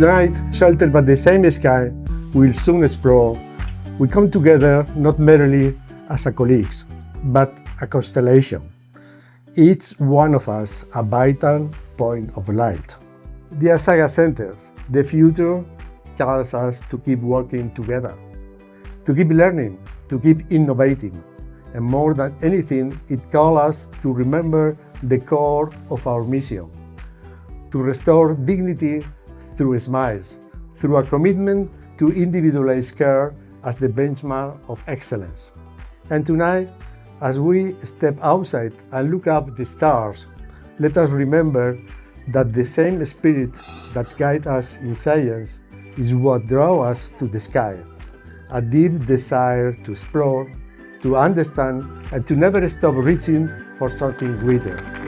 Tonight, sheltered by the same sky, we'll soon explore. We come together not merely as colleagues, but a constellation. Each one of us a vital point of light. Dear ZAGA Centers, the future calls us to keep working together, to keep learning, to keep innovating, and more than anything, it calls us to remember the core of our mission, to restore dignity through smiles, through a commitment to individualized care as the benchmark of excellence. And tonight, as we step outside and look up at the stars, let us remember that the same spirit that guides us in science is what draws us to the sky, a deep desire to explore, to understand, and to never stop reaching for something greater.